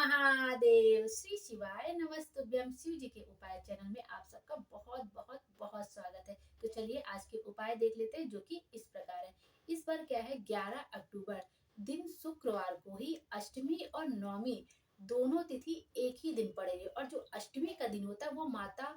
महादेव, श्री शिवाय नमस्तुभ्यम। शिव जी के उपाय चैनल में आप सबका बहुत बहुत बहुत स्वागत है। तो चलिए आज के उपाय देख लेते हैं, जो कि इस प्रकार है। इस बार क्या है, 11 अक्टूबर दिन शुक्रवार को ही अष्टमी और नवमी दोनों तिथि एक ही दिन पड़ेगी। और जो अष्टमी का दिन होता है वो माता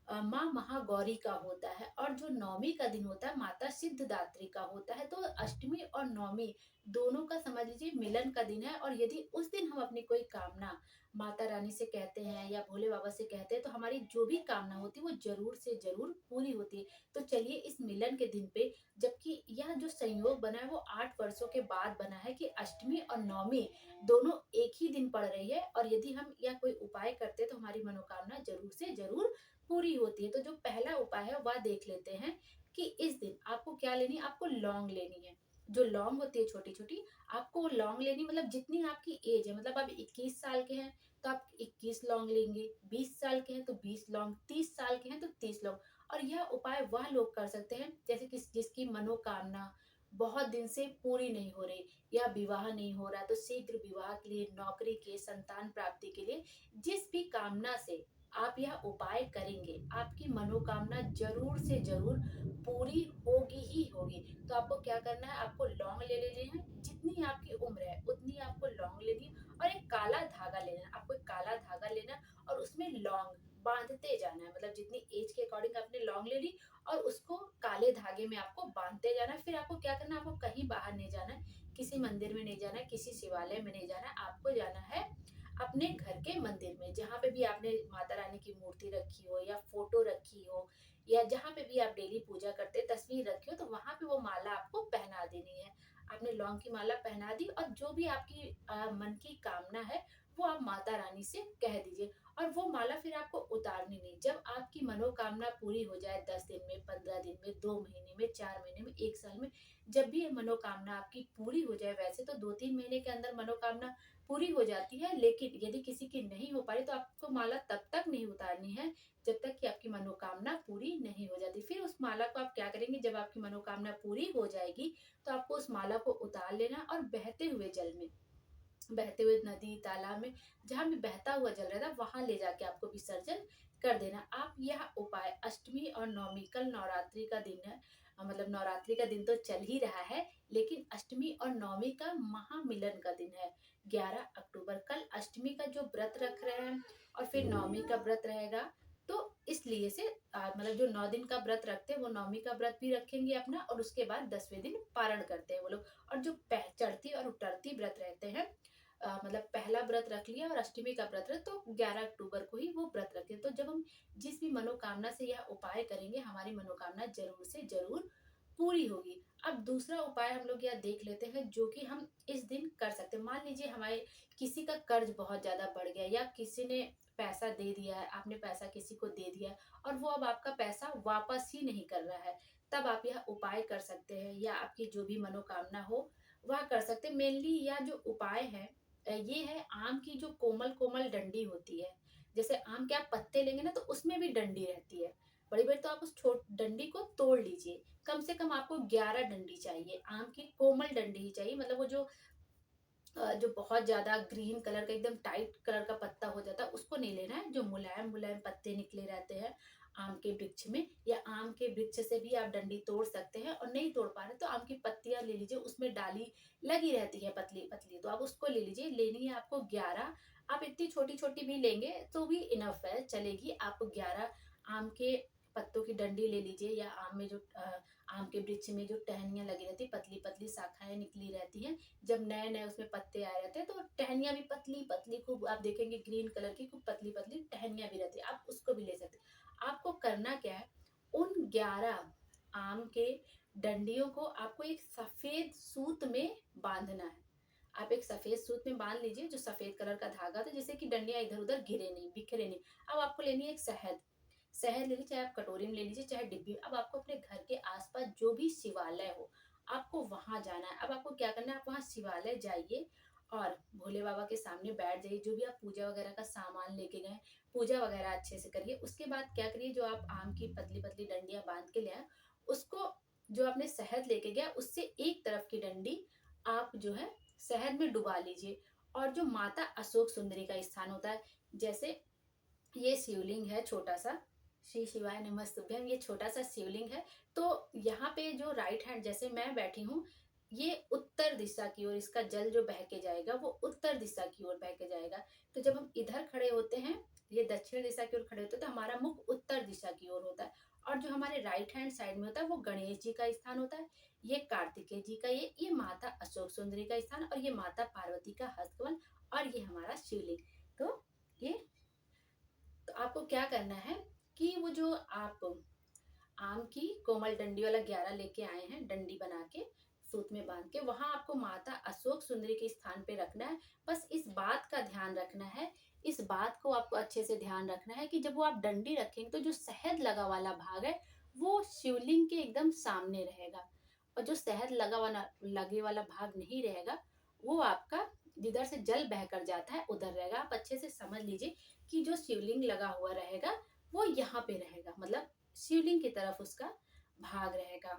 माँ महागौरी का होता है, और जो नवमी का दिन होता है माता सिद्धदात्री का होता है। तो अष्टमी और नवमी दोनों का समझ लीजिए मिलन का दिन है। और यदि उस दिन हम अपनी कोई कामना माता रानी से कहते हैं या भोले बाबा से कहते हैं, तो हमारी जो भी कामना होती है वो जरूर से जरूर पूरी होती है। तो चलिए इस मिलन के दिन पे, जबकि यह जो संयोग बना है वो 8 वर्षों के बाद बना है कि अष्टमी और नवमी दोनों एक ही दिन पड़ रही है, और यदि हम यह कोई उपाय करते हैं तो हमारी मनोकामना जरूर से जरूर पूरी होती है। तो जो पहला उपाय है वह देख लेते हैं कि इस दिन आपको क्या लेनी है। आपको लौंग लेनी है। जो लौंग होती है छोटी छोटी, आपको वो लौंग लेनी, मतलब जितनी आपकी एज है, मतलब आप 21 साल के हैं तो आप 21 लौंग लेंगे, 20 साल के हैं तो 20 लौंग, 30 साल के हैं तो 30 लौंग। और यह उपाय वह लोग कर सकते हैं जैसे कि जिसकी मनोकामना बहुत दिन से पूरी नहीं हो रही, या विवाह नहीं हो रहा, तो शीघ्र विवाह के लिए, नौकरी के, संतान प्राप्ति के लिए, जिस भी कामना से आप यह उपाय करेंगे आपकी मनोकामना जरूर से जरूर पूरी होगी ही होगी। तो आपको क्या करना है, आपको लौंग ले लेने हैं, जितनी आपकी उम्र है उतनी आपको लौंग लेनी है। और एक काला धागा लेना है, आपको एक काला धागा लेना है और उसमें लौंग बांधते जाना है। मतलब जितनी एज के अकॉर्डिंग आपने लौंग ले ली और उसको काले धागे में आपको बांधते जाना है। फिर आपको क्या करना है, आपको कहीं बाहर नहीं जाना है, किसी मंदिर में नहीं जाना है, किसी शिवालय में नहीं जाना है, आपको जाना है अपने घर के मंदिर में, जहाँ पे भी आपने माता रानी की मूर्ति रखी हो या फोटो रखी हो, या जहाँ पे भी आप डेली पूजा करते तस्वीर रखी हो, तो वहां पे वो माला आपको पहना देनी है। आपने लौंग की माला पहना दी, और जो भी आपकी मन की कामना है वो आप माता रानी से कह दीजिए। और वो माला फिर आपको उतारनी नहीं। जब आपकी मनोकामना पूरी हो जाए, 10 दिन में, 15 दिन में, 2 महीने में, 4 महीने में, 1 साल में, जब भी ये मनोकामना आपकी पूरी हो जाए, वैसे तो 2-3 महीने के अंदर मनोकामना पूरी हो जाती है, लेकिन यदि किसी की नहीं हो पा रही तो आपको माला तब तक नहीं उतारनी है जब तक कि आपकी मनोकामना पूरी नहीं हो जाती। फिर उस माला को आप क्या करेंगे, जब आपकी मनोकामना पूरी हो जाएगी तो आपको उस माला को उतार लेना, और बहते हुए जल में, बहते हुए नदी तालाब में, जहाँ भी बहता हुआ जल रहा था वहां ले जाके आपको विसर्जन कर देना। आप यह उपाय अष्टमी और नवमी, कल नवरात्रि का दिन है, मतलब नवरात्रि का दिन तो चल ही रहा है, लेकिन अष्टमी और नवमी का महामिलन का दिन है 11 अक्टूबर। कल अष्टमी का जो व्रत रख रहे हैं और फिर नवमी का व्रत रहेगा, तो इसलिए से मतलब जो 9 दिन का व्रत रखते हैं वो नवमी का व्रत भी रखेंगे अपना, और उसके बाद 10वें दिन पारण करते हैं वो लोग। और जो चढ़ती और उतरती व्रत रहते हैं, मतलब पहला व्रत रख लिया और अष्टमी का व्रत रख, तो 11 अक्टूबर को ही वो व्रत रखें। तो जब हम जिस भी मनोकामना से यह उपाय करेंगे, हमारी मनोकामना जरूर से जरूर पूरी होगी। अब दूसरा उपाय हम लोग यह देख लेते हैं जो कि हम इस दिन कर सकते हैं। मान लीजिए हमारे किसी का कर्ज बहुत ज्यादा बढ़ गया, या किसी ने पैसा दे दिया है, आपने पैसा किसी को दे दिया है और वो अब आपका पैसा वापस ही नहीं कर रहा है, तब आप यह उपाय कर सकते हैं, या आपकी जो भी मनोकामना हो वह कर सकते हैं। मेनली यह जो उपाय है, ये है आम की जो कोमल कोमल डंडी होती है। जैसे आम के आप पत्ते लेंगे ना, तो उसमें भी डंडी रहती है बड़ी बड़ी, तो आप उस छोट डंडी को तोड़ लीजिए। कम से कम आपको 11 डंडी चाहिए, आम की कोमल डंडी ही चाहिए। मतलब वो जो बहुत ज्यादा ग्रीन कलर का, एकदम टाइट कलर का पत्ता हो जाता है, उसको नहीं लेना है। जो मुलायम मुलायम पत्ते निकले रहते हैं आम के वृक्ष में, या आम के वृक्ष से भी आप डंडी तोड़ सकते हैं। और नहीं तोड़ पा रहे तो आम की पत्तियां ले लीजिए, उसमें डाली लगी रहती है पतली पतली, तो आप उसको ले लीजिए। लेनी है आपको 11। आप इतनी छोटी छोटी भी लेंगे तो भी इनफ है, चलेगी। आप 11 आम के पत्तों की डंडी ले लीजिए, या आम में जो आम के वृक्ष में जो टहनियां लगी रहती, पतली पतली शाखाएं निकली रहती हैं, जब नए नए उसमें पत्ते आए रहते हैं, तो टहनियां भी पतली पतली, खूब आप देखेंगे ग्रीन कलर की खूब पतली पतली टहनियां भी रहती है, आप उसको भी ले सकते हैं। आपको करना क्या है, उन 11 आम के डंडियों को आपको एक सफेद सूत में बांधना है। आप एक सफेद सूत में बांध लीजिए, जो सफेद कलर का धागा था, जिससे कि डंडियां इधर उधर गिरे नहीं, बिखरे नहीं। अब आपको लेनी है एक शहद। शहद ले लीजिए, चाहे आप कटोरी में ले लीजिए, चाहे डिब्बी। अब आपको अपने घर के आसपास जो भी शिवालय हो, आपको वहां जाना है। अब आपको क्या करना है, आप वहां शिवालय जाइए और भोले बाबा के सामने बैठ जाइए। जो भी आप पूजा वगैरह का सामान लेके गए, पूजा वगैरह अच्छे से करिए। उसके बाद क्या करिए, जो आप आम की पतली पतली डंडियां बांध के ले आए, उसको, जो आपने शहद लेके गया, उससे एक तरफ की डंडी आप जो है शहद में डुबा लीजिए, और जो माता अशोक सुंदरी का स्थान होता है, जैसे ये शिवलिंग है छोटा सा, श्री शिवाय नमस्तुभ्यम, ये छोटा सा शिवलिंग है। तो यहाँ पे जो राइट हैंड, जैसे मैं बैठी हूँ, ये उत्तर दिशा की ओर इसका जल जो बह के जाएगा वो उत्तर दिशा की ओर बह के जाएगा। तो जब हम इधर खड़े होते हैं, ये दक्षिण दिशा की ओर खड़े होते हैं, तो हमारा मुख उत्तर दिशा की ओर होता है। और जो हमारे राइट हैंड साइड में होता है वो गणेश जी का स्थान होता है, ये कार्तिकेय जी का, ये माता अशोक सुंदरी का स्थान, और ये माता पार्वती का हस्तकमल, और ये हमारा शिवलिंग। तो ये, तो आपको क्या करना है कि वो जो आप आम की कोमल डंडी वाला 11 लेके आए हैं, डंडी बना के सूत में बांध के, वहां आपको माता अशोक सुंदरी के स्थान पे रखना है। बस इस बात का ध्यान रखना है, इस बात को आपको अच्छे से ध्यान रखना है कि जब वो आप डंडी रखेंगे तो जो शहद लगा वाला भाग है वो शिवलिंग के एकदम सामने रहेगा, और जो शहद लगा वाला लगे वाला भाग नहीं रहेगा वो आपका जिधर से जल बहकर जाता है उधर रहेगा। आप अच्छे से समझ लीजिए कि जो शिवलिंग लगा हुआ रहेगा वो यहाँ पे रहेगा, मतलब शिवलिंग की तरफ उसका भाग रहेगा,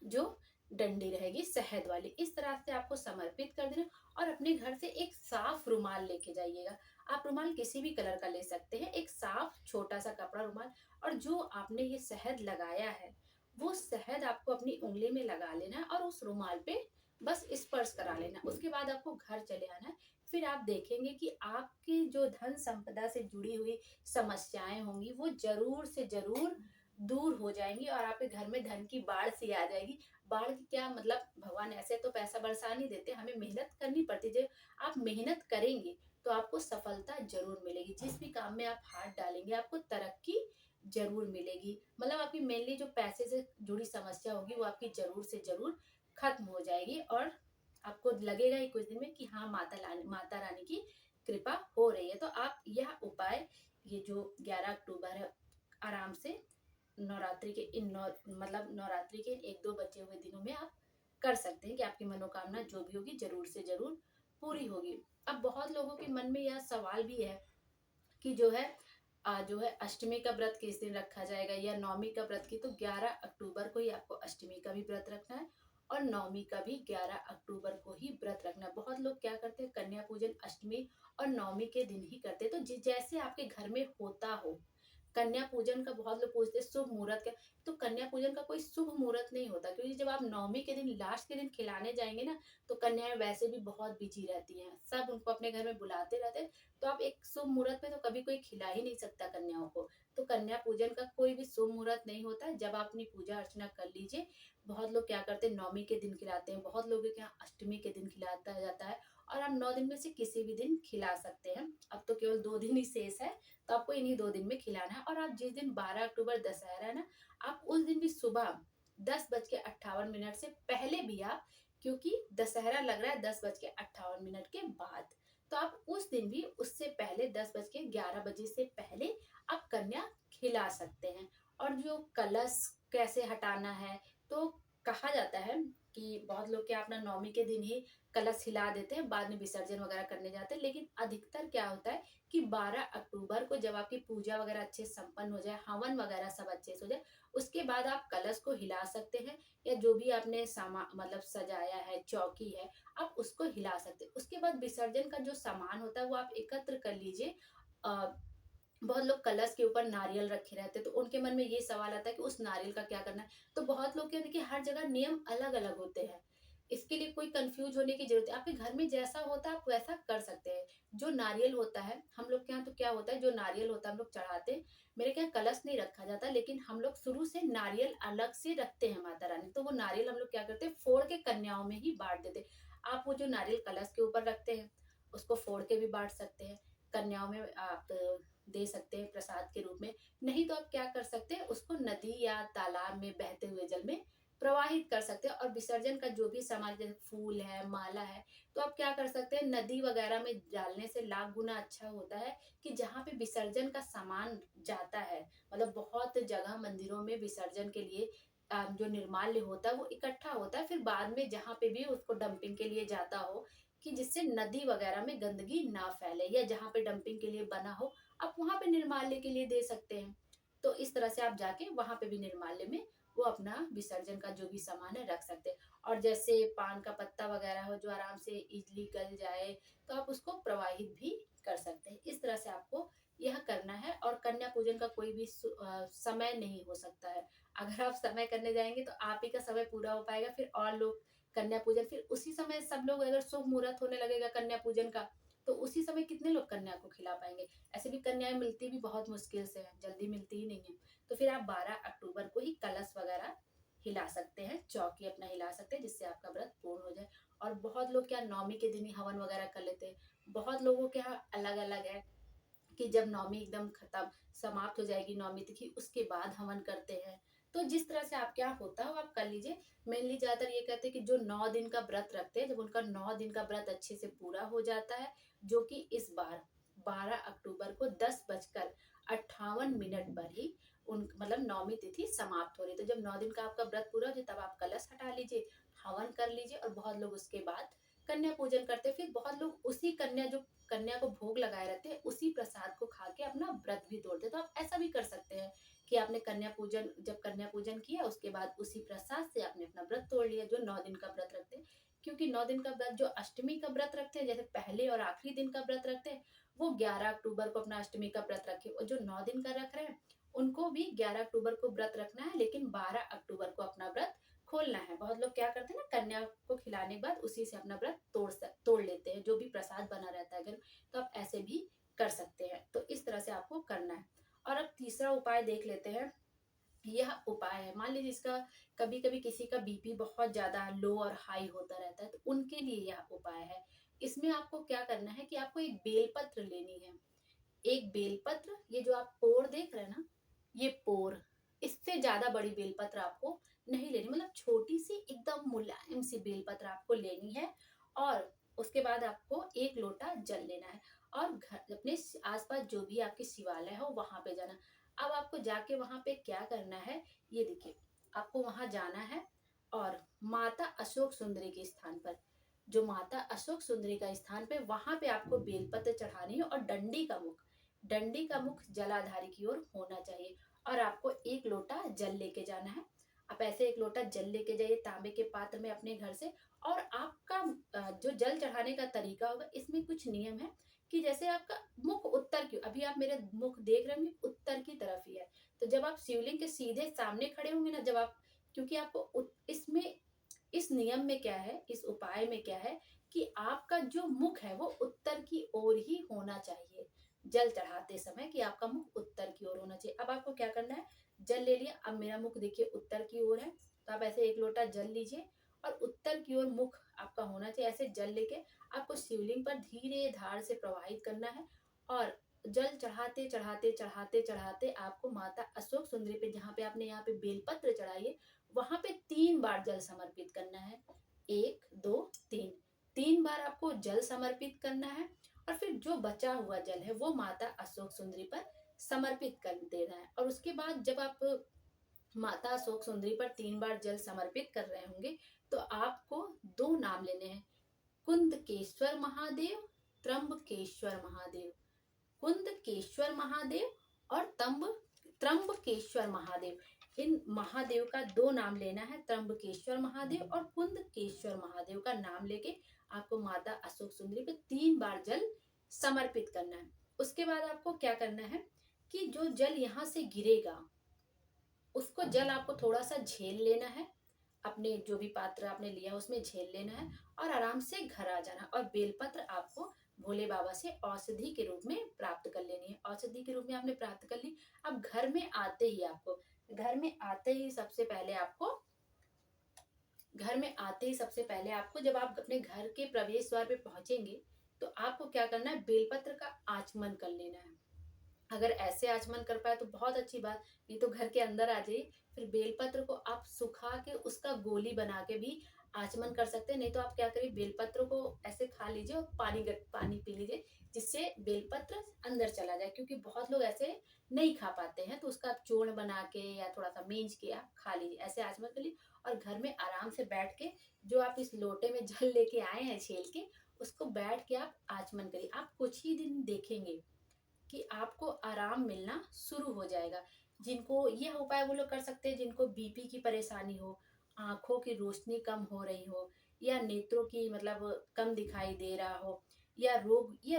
जो डंडी रहेगी शहद वाली। इस तरह से आपको समर्पित कर देना, और अपने घर से एक साफ रुमाल लेके जाइएगा। आप रुमाल किसी भी कलर का ले सकते हैं, एक साफ छोटा सा कपड़ा रुमाल, और जो आपने ये शहद लगाया है वो शहद आपको अपनी उंगली में लगा लेना है और उस रुमाल पे बस स्पर्श करा लेना। उसके बाद आपको घर चले आना है। फिर आप देखेंगे कि आपकी जो धन संपदा से जुड़ी हुई समस्याएं होंगी वो जरूर से जरूर दूर हो जाएंगी, और आपके घर में धन की बाढ़ सी आ जाएगी। बाढ़ की क्या मतलब, भगवान ऐसे तो पैसा बरसा नहीं देते, हमें मेहनत करनी पड़ती है। जब आप मेहनत करेंगे तो आपको सफलता जरूर मिलेगी, जिस भी काम में आप हाथ डालेंगे आपको तरक्की जरूर मिलेगी। मतलब आपकी मेनली जो पैसे से जुड़ी समस्या होगी वो आपकी जरूर से जरूर खत्म हो जाएगी, और आपको लगेगा ही कुछ दिन में कि हाँ, माता रानी की कृपा हो रही है। तो आप यह उपाय, ये जो 11 अक्टूबर है, आराम से नवरात्रि के इन नौ मतलब नवरात्रि के 1-2 बचे हुए दिनों में आप कर सकते हैं कि आपकी मनोकामना जो भी होगी जरूर से जरूर पूरी होगी। अब बहुत लोगों के मन में यह सवाल भी है कि जो है अष्टमी का व्रत किस दिन रखा जाएगा, या नवमी का व्रत की। तो 11 अक्टूबर को ही आपको अष्टमी का भी व्रत रखना है, और नवमी का भी 11 अक्टूबर को ही व्रत रखना है। बहुत लोग क्या करते हैं, कन्या पूजन अष्टमी और नवमी के दिन ही करते हैं। तो जैसे आपके घर में होता हो, कन्या पूजन का बहुत लोग पूछते हैं शुभ मुहूर्त क्या। तो कन्या पूजन का कोई शुभ मुहूर्त नहीं होता, क्योंकि जब आप नवमी के दिन लास्ट के दिन खिलाने जाएंगे ना, तो कन्याएं वैसे भी बहुत बिजी रहती हैं, सब उनको अपने घर में बुलाते रहते हैं। तो आप एक शुभ मुहूर्त में तो कभी कोई खिला ही नहीं सकता कन्याओं को। तो कन्या पूजन का कोई भी शुभ मुहूर्त नहीं होता है। जब आप अपनी पूजा अर्चना कर लीजिए, बहुत लोग क्या करते हैं नवमी के दिन खिलाते हैं, बहुत लोगों के यहाँ अष्टमी के दिन खिलाता जाता है, और आप 9 दिन में से किसी भी दिन खिला सकते हैं। अब तो केवल 2 दिन ही शेष है, तो आपको इन्हीं 2 दिन में खिलाना है। और आप जिस दिन 12 अक्टूबर दशहरा है ना, आप उस दिन भी सुबह 10:58 से पहले भी आप, क्योंकि दशहरा लग रहा है 10:58 के बाद, तो आप उस दिन भी उससे पहले 10:11 से पहले आप कन्या खिला सकते हैं। और जो कलश कैसे हटाना है, तो कहा जाता है कि बहुत लोग क्या अपना नवमी के दिन ही कलश हिला देते हैं, बाद में विसर्जन वगैरह करने जाते हैं। लेकिन अधिकतर क्या होता है कि 12 अक्टूबर को जब आपकी पूजा वगैरह अच्छे से संपन्न हो जाए, हवन वगैरह सब अच्छे से हो जाए, उसके बाद आप कलश को हिला सकते हैं, या जो भी आपने सामान मतलब सजाया है, चौकी है, आप उसको हिला सकते हैं। उसके बाद विसर्जन का जो सामान होता है वो आप एकत्र कर लीजिए। बहुत लोग कलश के ऊपर नारियल रखे रहते हैं, तो उनके मन में ये सवाल आता है कि उस नारियल का क्या करना है। तो बहुत लोग क्या, देखिए हर जगह नियम अलग अलग होते हैं, इसके लिए कोई कंफ्यूज होने की जरूरत है। आपके घर में जैसा होता है आप वैसा कर सकते हैं। जो नारियल होता है हम लोग के यहाँ, तो क्या होता है, जो नारियल होता है हम लोग चढ़ाते हैं। मेरे क्या कलश नहीं रखा जाता, लेकिन हम लोग शुरू से नारियल अलग से रखते हैं माता रानी। तो वो नारियल हम लोग क्या करते हैं, फोड़ के कन्याओं में ही बांट देते हैं। आप वो जो नारियल कलश के ऊपर रखते हैं उसको फोड़ के भी बांट सकते हैं, कन्याओं में आप दे सकते हैं प्रसाद के रूप में। नहीं तो आप क्या कर सकते हैं, उसको नदी या तालाब में बहते हुए जल में प्रवाहित कर सकते हैं। और विसर्जन का जो भी सामान, जैसे फूल है, माला है, तो आप क्या कर सकते हैं, नदी वगैरह में डालने से लाख गुना अच्छा होता है कि जहाँ पे विसर्जन का सामान जाता है, मतलब बहुत जगह मंदिरों में विसर्जन के लिए जो निर्माल्य होता है वो इकट्ठा होता है, फिर बाद में जहाँ पे भी उसको डंपिंग के लिए जाता हो, कि जिससे नदी वगैरह में गंदगी ना फैले, या जहाँ पे डंपिंग के लिए बना हो आप वहां पे निर्माल्य के लिए दे सकते हैं। तो इस तरह से आप जाके वहां पे भी निर्माल्य में वो अपना विसर्जन का जो भी सामान है रख सकते हैं। और जैसे पान का पत्ता वगैरह हो जो आराम से इजली गल जाए, तो आप उसको प्रवाहित भी कर सकते हैं। इस तरह से आपको यह करना है। और कन्या पूजन का कोई भी समय नहीं हो सकता है। अगर आप समय करने जाएंगे तो आप ही का समय पूरा हो पाएगा, फिर और लोग कन्या पूजन, फिर उसी समय सब लोग, अगर शुभ मुहूर्त होने लगेगा कन्या पूजन का, तो उसी समय कितने लोग कन्या को खिला पाएंगे। ऐसे भी कन्याएं मिलती भी बहुत मुश्किल से है, जल्दी मिलती ही नहीं है। तो फिर आप 12 अक्टूबर को ही कलश वगैरह हिला सकते हैं, चौकी अपना हिला सकते हैं, जिससे आपका व्रत पूर्ण हो जाए। और बहुत लोग क्या नौमी के दिन ही हवन वगैरह कर लेते हैं। बहुत लोगों के यहाँ अलग अलग है कि जब नौमी एकदम खत्म समाप्त हो जाएगी नौमी तिथि, उसके बाद हवन करते हैं। तो जिस तरह से आपके यहाँ होता है वो आप कर लीजिए। मेनली ज्यादातर ये कहते हैं कि जो 9 दिन का व्रत रखते हैं, जब उनका 9 दिन का व्रत अच्छे से पूरा हो जाता है, जो कि इस बार 12 अक्टूबर को 10:58 पर ही उन मतलब नौमी तिथि समाप्त हो रही है। तो जब 9 दिन का आपका व्रत पूरा हो जाए तब आप कलश हटा लीजिए, हवन कर लीजिए। और बहुत लोग उसके बाद कन्या पूजन करते हैं। फिर बहुत लोग उसी कन्या को भोग लगाए रहते हैं, उसी प्रसाद को खा के अपना व्रत भी तोड़ते हैं। तो आप ऐसा भी कर सकते हैं कि आपने कन्या पूजन किया, उसके बाद उसी प्रसाद से आपने अपना व्रत तोड़ लिया, जो 9 दिन का व्रत रखते हैं। क्योंकि 9 दिन का व्रत जो अष्टमी का व्रत रखते हैं, जैसे पहले और आखिरी दिन का व्रत रखते हैं, वो 11 अक्टूबर को अपना अष्टमी का व्रत रखे। और जो 9 दिन का रख रहे हैं उनको भी 11 अक्टूबर को व्रत रखना है, लेकिन 12 अक्टूबर को अपना व्रत खोलना है। बहुत लोग क्या करते हैं ना, कन्या को खिलाने के बाद उसी से अपना व्रत तोड़ लेते हैं, जो भी प्रसाद बना रहता है घर। तो आप ऐसे भी कर सकते हैं। तो इस तरह से आपको करना है। और अब तीसरा उपाय देख लेते हैं। यह उपाय है, मान लीजिए इसका कभी कभी किसी का बीपी बहुत ज्यादा लो और हाई होता रहता है, तो उनके लिए यह उपाय है। इसमें आपको क्या करना है कि आपको एक बेलपत्र लेनी है। एक बेलपत्र, ये जो आप पोर देख रहे हैं ना, ये पोर, इससे ज्यादा बड़ी बेलपत्र आपको नहीं लेनी, मतलब छोटी सी एकदम मुलायम सी बेलपत्र आपको लेनी है। और उसके बाद आपको 1 लोटा जल लेना है। और घर अपने आसपास जो भी आपके शिवालय हो वहां पे जाना। अब आपको जाके वहां पे क्या करना है, ये देखिए, आपको वहां जाना है। और माता अशोक सुंदरी के स्थान पर, जो माता अशोक सुंदरी का स्थान पे, वहां पे आपको बेलपत्र चढ़ानी है। और डंडी का मुख जलाधारी की ओर होना चाहिए। और आपको 1 लोटा जल लेके जाना है। आप ऐसे 1 लोटा जल लेके जाइए तांबे के पात्र में अपने घर से। और आपका जो जल चढ़ाने का तरीका होगा, इसमें कुछ नियम है कि जैसे आपका मुख उत्तर की, अभी आप मेरे मुख देख रहे होंगे उत्तर की तरफ ही है। तो जब आप शिवलिंग के सीधे सामने खड़े होंगे ना, जब आप, क्योंकि आपको इसमें, इस नियम में क्या है, इस उपाय में क्या है कि आपका जो मुख है वो उत्तर की ओर ही होना चाहिए। जल चढ़ाते समय कि आपका मुख उत्तर की ओर होना चाहिए। अब आपको क्या करना है, जल ले लिया, अब मेरा मुख देखिए उत्तर की ओर है, तो आप ऐसे 1 लोटा जल लीजिए। और उत्तर की ओर मुख आपका होना चाहिए। ऐसे जल लेके आपको शिवलिंग पर धीरे धार से प्रवाहित करना है। और जल चढ़ाते चढ़ाते चढ़ाते चढ़ाते आपको माता अशोक सुंदरी पे, जहाँ पे आपने यहाँ पे बेलपत्र चढ़ाई है, वहां पे 3 बार जल समर्पित करना है। 1 2 3, 3 बार आपको जल समर्पित करना है। और फिर जो बचा हुआ जल है वो माता अशोक सुंदरी पर समर्पित कर देना है। और उसके बाद जब आप माता अशोक सुंदरी पर 3 बार जल समर्पित कर रहे होंगे, तो आपको 2 नाम लेने हैं, कुंदकेश्वर महादेव, त्रंबकेश्वर महादेव। कुंदकेश्वर महादेव और त्रंबकेश्वर महादेव, इन महादेव का 2 नाम लेना है। त्रंबकेश्वर महादेव और कुंदकेश्वर महादेव का नाम लेके आपको माता अशोक सुंदरी पे 3 बार जल समर्पित करना है। उसके बाद आपको क्या करना है कि जो जल यहाँ से गिरेगा, उसको जल आपको थोड़ा सा झेल लेना है। अपने जो भी पात्र आपने लिया उसमें झेल लेना है। और आराम से घर आ जाना। और बेलपत्र आपको भोले बाबा से औषधि के रूप में प्राप्त कर लेनी है। औषधि के रूप में आपने प्राप्त कर ली। अब घर में आते ही सबसे पहले आपको जब आप अपने घर के प्रवेश द्वार पे पहुंचेंगे, तो आपको क्या करना है, बेलपत्र का आचमन कर लेना है। अगर ऐसे आचमन कर पाए तो बहुत अच्छी बात, नहीं तो घर के अंदर आ जाइए। फिर बेलपत्र को आप सुखा के उसका गोली बना के भी आचमन कर सकते हैं। नहीं तो आप क्या करिए, बेलपत्र को ऐसे खा लीजिए और पानी पी लीजिए, जिससे बेलपत्र अंदर चला जाए। क्योंकि बहुत लोग ऐसे नहीं खा पाते हैं, तो उसका आप चूर्ण बना के या थोड़ा सा मींज के आप खा लीजिए, ऐसे आचमन कर लीजिए। और घर में आराम से बैठ के जो आप इस लोटे में जल लेके आए हैं छेल के, उसको बैठ के आप आचमन करिए। आप कुछ ही दिन देखेंगे कि आपको आराम मिलना शुरू हो जाएगा। जिनको यह उपाय वो लोग कर सकते हैं जिनको बीपी की परेशानी हो, आँखों की रोशनी कम हो रही हो या नेत्रों की मतलब कम दिखाई दे रहा हो या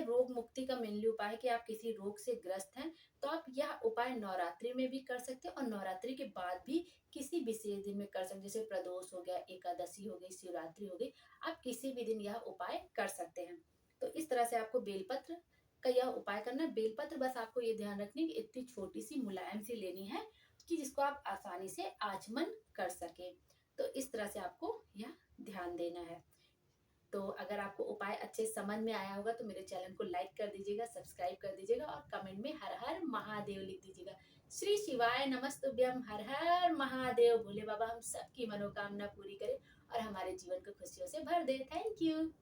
रोग मुक्ति का मेनली उपाय है कि आप किसी रोग से ग्रस्त हैं, तो आप यह उपाय नवरात्रि में भी कर सकते हैं और नवरात्रि के बाद भी किसी विशेष दिन में कर सकते हैं। जैसे प्रदोष हो गया, एकादशी हो गई, शिवरात्रि हो गई, आप किसी भी दिन यह उपाय कर सकते हैं। तो इस तरह से आपको बेलपत्र का यह उपाय करना है। बेलपत्र बस आपको ये ध्यान रखनी है कि इतनी छोटी-सी मुलायम सी लेनी है कि जिसको आप आसानी से आचमन कर सकें। तो इस तरह से आपको यह ध्यान देना है। तो अगर आपको उपाय अच्छे समझ में आया होगा तो मेरे चैनल को लाइक कर दीजिएगा, सब्सक्राइब कर दीजिएगा और कमेंट में हर हर महादेव लिख दीजिएगा। श्री शिवाय नमस्तुभ्यम, हर हर महादेव। भोले बाबा हम सबकी मनोकामना पूरी करे और हमारे जीवन को खुशियों से भर दे। Thank you.